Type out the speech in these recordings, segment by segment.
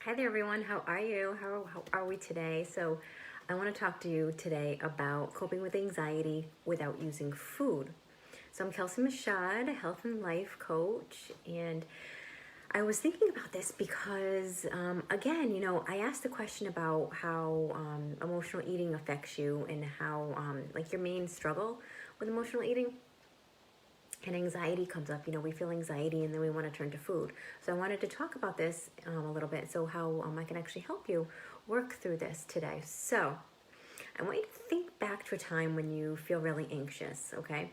Hi there, everyone. How are you? How are we today? So, I want to talk to you today about coping with anxiety without using food. So, I'm Kelsie Michaud, a health and life coach, and I was thinking about this because, again, I asked the question about how emotional eating affects you and how, like, your main struggle with emotional eating and anxiety comes up. We feel anxiety and then we want to turn to food. So I wanted to talk about this a little bit, so how I can actually help you work through this today. So I want you to think back to a time when you feel really anxious, okay?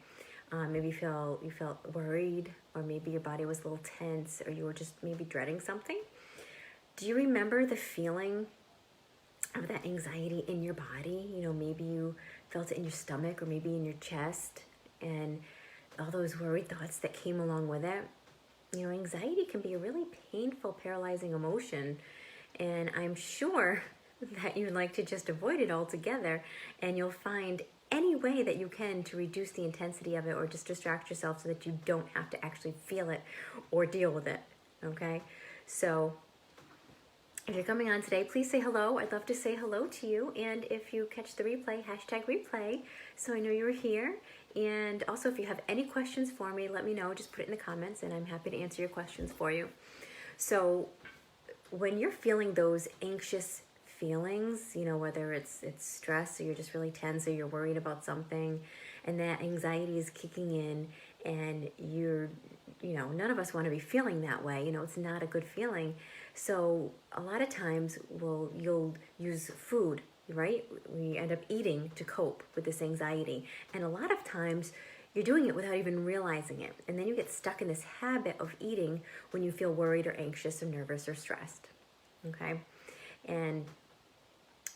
Maybe you felt worried, or maybe your body was a little tense, or you were just maybe dreading something. Do you remember the feeling of that anxiety in your body? Maybe you felt it in your stomach or maybe in your chest, and all those worried thoughts that came along with it. Anxiety can be a really painful, paralyzing emotion, and I'm sure that you'd like to just avoid it altogether, and you'll find any way that you can to reduce the intensity of it or just distract yourself so that you don't have to actually feel it or deal with it, okay? So if you're coming on today, please say hello. I'd love to say hello to you. And if you catch the replay, #replay, so I know you're here. And also, if you have any questions for me, let me know. Just put it in the comments, and I'm happy to answer your questions for you. So when you're feeling those anxious feelings, whether it's stress or you're just really tense or you're worried about something, and that anxiety is kicking in, and none of us want to be feeling that way. It's not a good feeling. So a lot of times you'll use food, right? We end up eating to cope with this anxiety. And a lot of times you're doing it without even realizing it. And then you get stuck in this habit of eating when you feel worried or anxious or nervous or stressed. Okay? And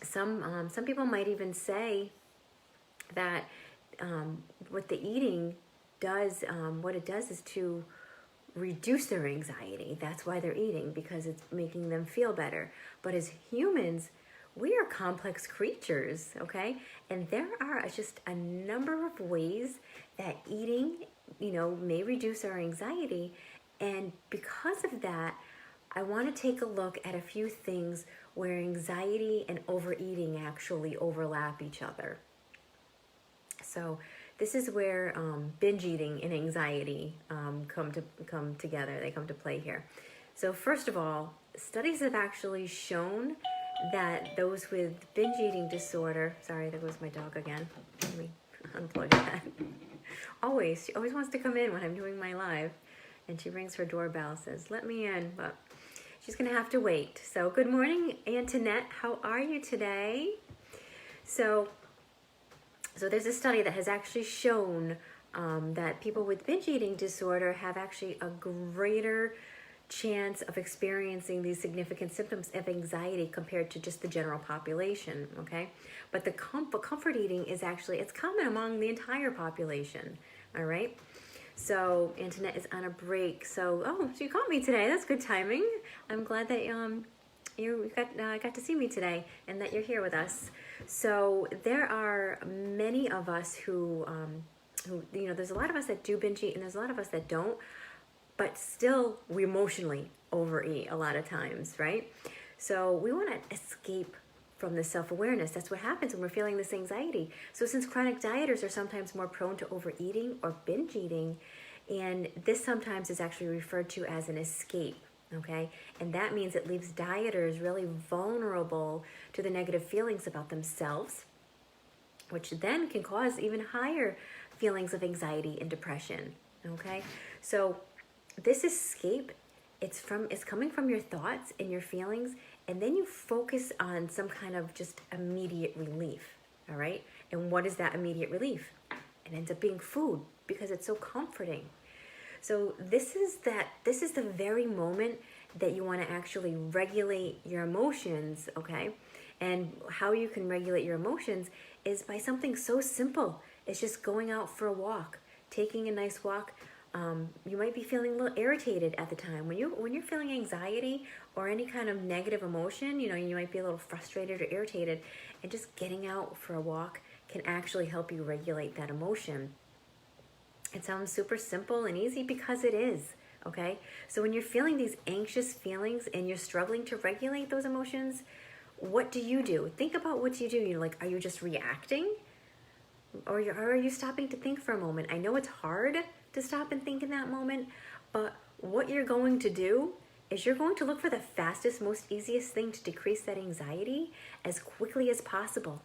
some people might even say that what the eating does, what it does is to reduce their anxiety. That's why they're eating, because it's making them feel better. But as humans, we are complex creatures, okay? And there are just a number of ways that eating, may reduce our anxiety. And because of that, I want to take a look at a few things where anxiety and overeating actually overlap each other. So this is where binge eating and anxiety come together. They come to play here. So first of all, studies have actually shown that those with binge eating disorder, sorry, there goes my dog again. Let me unplug that. She always wants to come in when I'm doing my live, and she rings her doorbell, says, "Let me in," but she's gonna have to wait. So good morning, Antoinette. How are you today? So there's a study that has actually shown that people with binge eating disorder have actually a greater chance of experiencing these significant symptoms of anxiety compared to just the general population, okay? But the comfort eating is actually, it's common among the entire population, all right? So Antoinette is on a break. So you caught me today. That's good timing. I'm glad that you got to see me today and that you're here with us. So there are many of us who there's a lot of us that do binge eat, and there's a lot of us that don't, but still we emotionally overeat a lot of times, right? So we want to escape from the self-awareness. That's what happens when we're feeling this anxiety. So since chronic dieters are sometimes more prone to overeating or binge eating, and this sometimes is actually referred to as an escape, okay? And that means it leaves dieters really vulnerable to the negative feelings about themselves, which then can cause even higher feelings of anxiety and depression, okay? So this escape, it's coming from your thoughts and your feelings, and then you focus on some kind of just immediate relief, all right? And what is that immediate relief? It ends up being food, because it's so comforting. So this is the very moment that you want to actually regulate your emotions, okay? And how you can regulate your emotions is by something so simple. It's just going out for a walk, taking a nice walk. You might be feeling a little irritated at the time. When you're feeling anxiety or any kind of negative emotion, you might be a little frustrated or irritated, and just getting out for a walk can actually help you regulate that emotion. It sounds super simple and easy, because it is, okay? So when you're feeling these anxious feelings and you're struggling to regulate those emotions, what do you do? Think about what you do. You're like, are you just reacting? Or are you stopping to think for a moment? I know it's hard to stop and think in that moment, but what you're going to do is you're going to look for the fastest, most easiest thing to decrease that anxiety as quickly as possible.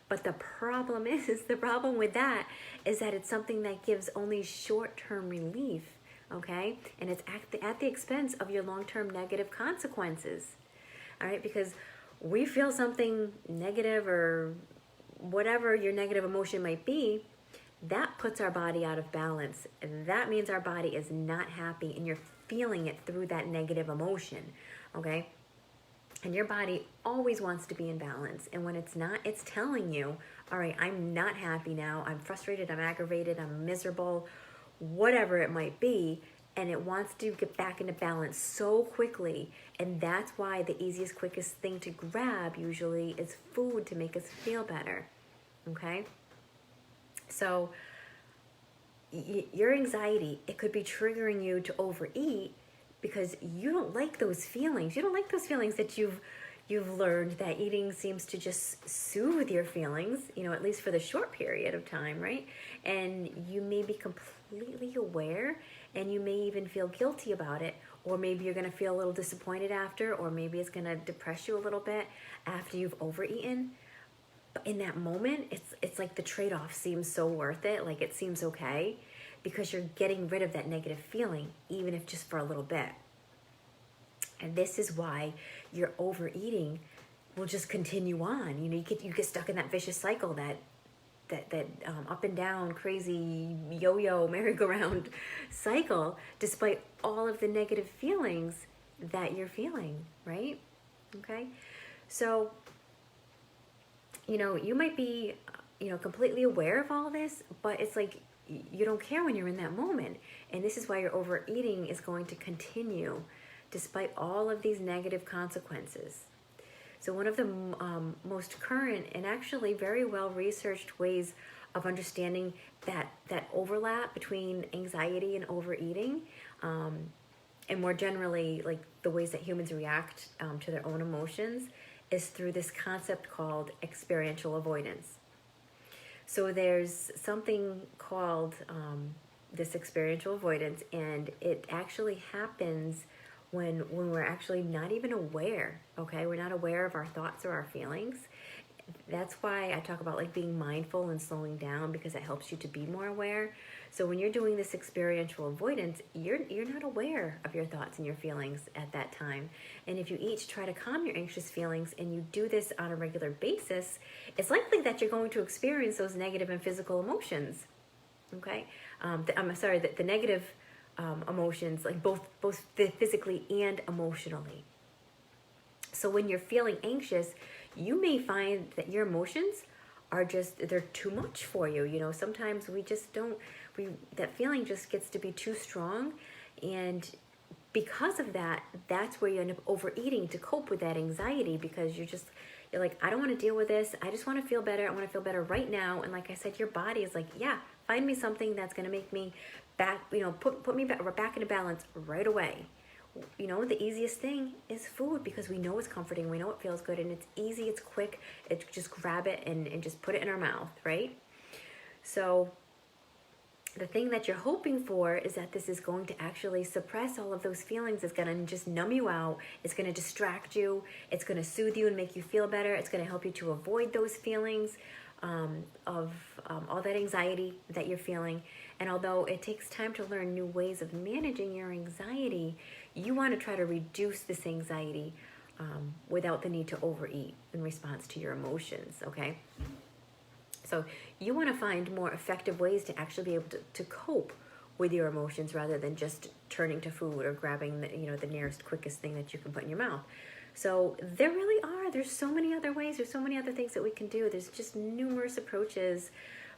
But the problem with that is that it's something that gives only short-term relief, okay? And it's at the expense of your long-term negative consequences, all right? Because we feel something negative or whatever your negative emotion might be, that puts our body out of balance. And that means our body is not happy and you're feeling it through that negative emotion, okay? And your body always wants to be in balance. And when it's not, it's telling you, all right, I'm not happy now. I'm frustrated, I'm aggravated, I'm miserable, whatever it might be. And it wants to get back into balance so quickly. And that's why the easiest, quickest thing to grab usually is food to make us feel better, okay? So your anxiety, it could be triggering you to overeat because you don't like those feelings. You don't like those feelings that you've learned that eating seems to just soothe your feelings, at least for the short period of time, right? And you may be completely aware and you may even feel guilty about it, or maybe you're going to feel a little disappointed after, or maybe it's going to depress you a little bit after you've overeaten. But in that moment, it's like the trade-off seems so worth it, like it seems okay, because you're getting rid of that negative feeling, even if just for a little bit. And this is why your overeating will just continue on. You get stuck in that vicious cycle, that up and down, crazy yo-yo merry-go-round cycle, despite all of the negative feelings that you're feeling, right? Okay, so you might be, completely aware of all this, but it's like you don't care when you're in that moment. And this is why your overeating is going to continue despite all of these negative consequences. So one of the most current and actually very well-researched ways of understanding that overlap between anxiety and overeating, and more generally, like the ways that humans react to their own emotions, is through this concept called experiential avoidance. So there's something called this experiential avoidance, and it actually happens when we're actually not even aware, okay? We're not aware of our thoughts or our feelings. That's why I talk about like being mindful and slowing down, because it helps you to be more aware. So when you're doing this experiential avoidance, you're not aware of your thoughts and your feelings at that time. And if you each try to calm your anxious feelings and you do this on a regular basis, it's likely that you're going to experience those negative and physical emotions, okay? The negative emotions, like both physically and emotionally. So when you're feeling anxious, you may find that your emotions are they're too much for you. Sometimes we just don't, that feeling just gets to be too strong. And because of that, that's where you end up overeating to cope with that anxiety, because you're like, I don't want to deal with this. I just want to feel better. I want to feel better right now. And like I said, your body is like, yeah, find me something that's going to make me back, put me back into balance right away. The easiest thing is food, because we know it's comforting, we know it feels good, and it's easy, it's quick. It's just grab it and just put it in our mouth, right? So the thing that you're hoping for is that this is going to actually suppress all of those feelings. It's going to just numb you out. It's going to distract you. It's going to soothe you and make you feel better. It's going to help you to avoid those feelings of all that anxiety that you're feeling. And although it takes time to learn new ways of managing your anxiety, you want to try to reduce this anxiety without the need to overeat in response to your emotions, okay? So you want to find more effective ways to actually be able to cope with your emotions, rather than just turning to food or grabbing the nearest, quickest thing that you can put in your mouth. So there's so many other ways, there's so many other things that we can do. There's just numerous approaches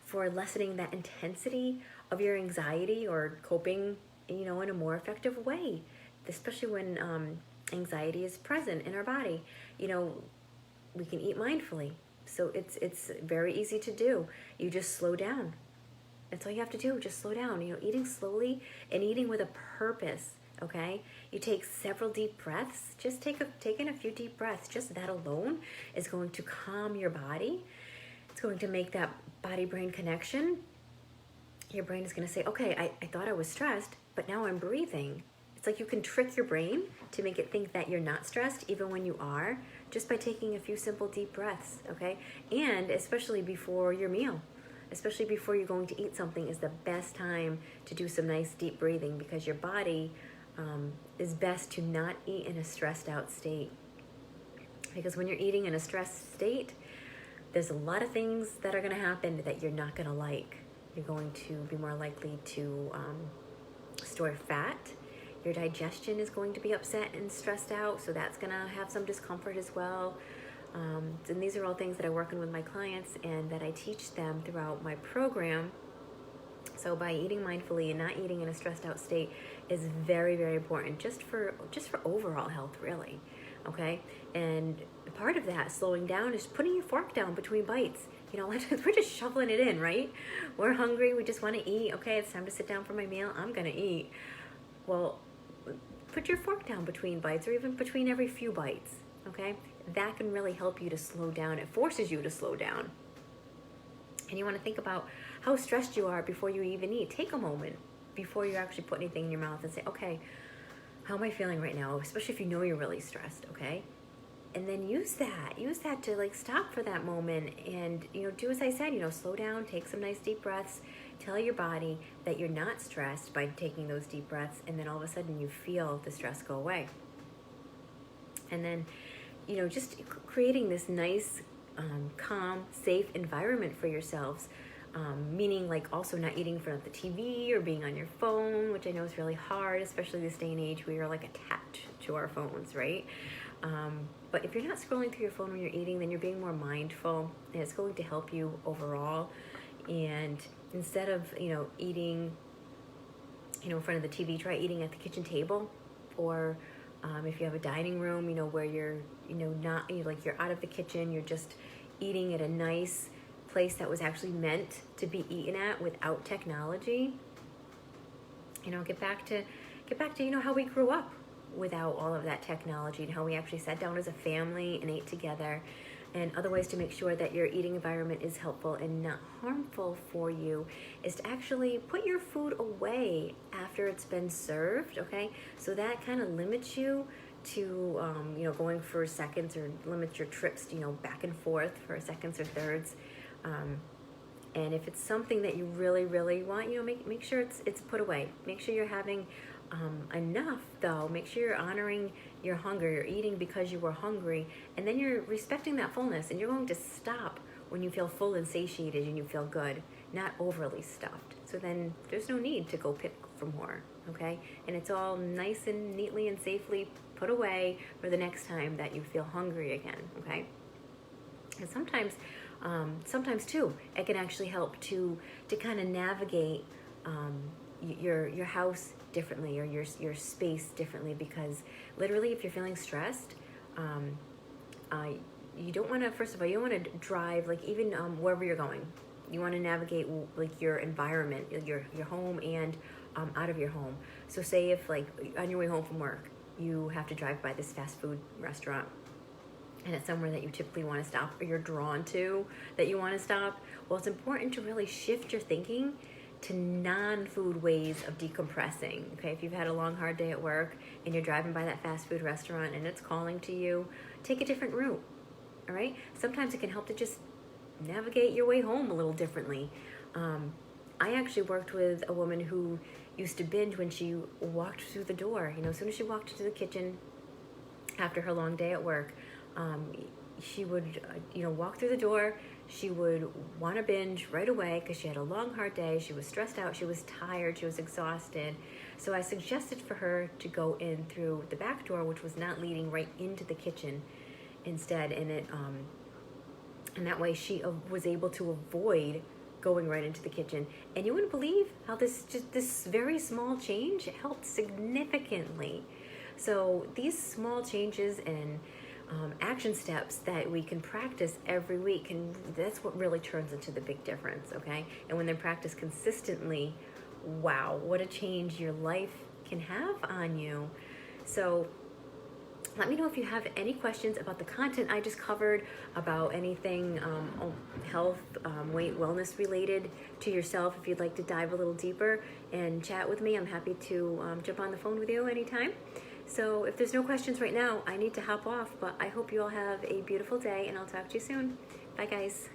for lessening that intensity of your anxiety, or coping, in a more effective way, especially when anxiety is present in our body. We can eat mindfully. So it's very easy to do. You just slow down That's all you have to do. Just slow down. Eating slowly and eating with a purpose. Okay, you take several deep breaths. Just taking a few deep breaths. Just that alone is going to calm your body. It's going to make that body-brain connection. Your brain is going to say, okay, I thought I was stressed, but now I'm breathing. It's like you can trick your brain to make it think that you're not stressed, even when you are, just by taking a few simple deep breaths, okay? And especially before your meal, especially before you're going to eat something, is the best time to do some nice deep breathing, because your body is best to not eat in a stressed out state. Because when you're eating in a stressed state, there's a lot of things that are going to happen that you're not going to like. You're going to be more likely to store fat. Your digestion is going to be upset and stressed out, so that's going to have some discomfort as well. And these are all things that I work on with my clients and that I teach them throughout my program. So by eating mindfully and not eating in a stressed out state is very, very important, just for overall health, really. Okay? And part of that slowing down is putting your fork down between bites. We're just shoveling it in, right? We're hungry. We just want to eat. Okay, it's time to sit down for my meal. I'm going to eat. Well, put your fork down between bites, or even between every few bites. Okay? That can really help you to slow down. It forces you to slow down. And you want to think about how stressed you are before you even eat. Take a moment before you actually put anything in your mouth and say, okay, how am I feeling right now? Especially if you know you're really stressed, okay? And then use that to stop for that moment and, do as I said, slow down, take some nice deep breaths, tell your body that you're not stressed by taking those deep breaths, and then all of a sudden you feel the stress go away. And then, just creating this nice, calm, safe environment for yourselves, meaning also not eating in front of the TV or being on your phone, which I know is really hard, especially this day and age where you're attached to our phones, right? But if you're not scrolling through your phone when you're eating, then you're being more mindful, and it's going to help you overall. And instead of, eating, in front of the TV, try eating at the kitchen table, or if you have a dining room, where you're, not, you're out of the kitchen, you're just eating at a nice place that was actually meant to be eaten at without technology. Get back to, how we grew up without all of that technology, and how we actually sat down as a family and ate together. And other ways to make sure that your eating environment is helpful and not harmful for you is to actually put your food away after it's been served, okay? So that kind of limits you to, going for seconds, or limits your trips, back and forth for seconds or thirds. And if it's something that you really, really want, make sure it's put away. Make sure you're having enough, though. Make sure you're honoring your hunger. You're eating because you were hungry, and then you're respecting that fullness, and you're going to stop when you feel full and satiated and you feel good, not overly stuffed. So then there's no need to go pick for more, okay? And it's all nice and neatly and safely put away for the next time that you feel hungry again, okay? And sometimes too, it can actually help to kind of navigate your house differently, or your space differently, because literally if you're feeling stressed, you don't want to, first of all, you don't want to drive, even wherever you're going. You want to navigate your environment, your home, and out of your home. So say if on your way home from work, you have to drive by this fast food restaurant, and it's somewhere that you typically want to stop, or you're drawn to that you want to stop. Well, it's important to really shift your thinking to non-food ways of decompressing, okay? If you've had a long, hard day at work and you're driving by that fast food restaurant and it's calling to you, take a different route, all right? Sometimes it can help to just navigate your way home a little differently. I actually worked with a woman who used to binge when she walked through the door. As soon as she walked into the kitchen after her long day at work, she would, walk through the door. She would want to binge right away because she had a long, hard day. She was stressed out. She was tired. She was exhausted. So I suggested for her to go in through the back door, which was not leading right into the kitchen instead. And that way she was able to avoid going right into the kitchen. And you wouldn't believe how this very small change helped significantly. So these small changes in action steps that we can practice every week, and that's what really turns into the big difference, okay? And when they're practiced consistently, wow, what a change your life can have on you. So let me know if you have any questions about the content I just covered, about anything health, weight, wellness related to yourself. If you'd like to dive a little deeper and chat with me, I'm happy to jump on the phone with you anytime. So if there's no questions right now, I need to hop off, but I hope you all have a beautiful day, and I'll talk to you soon. Bye, guys.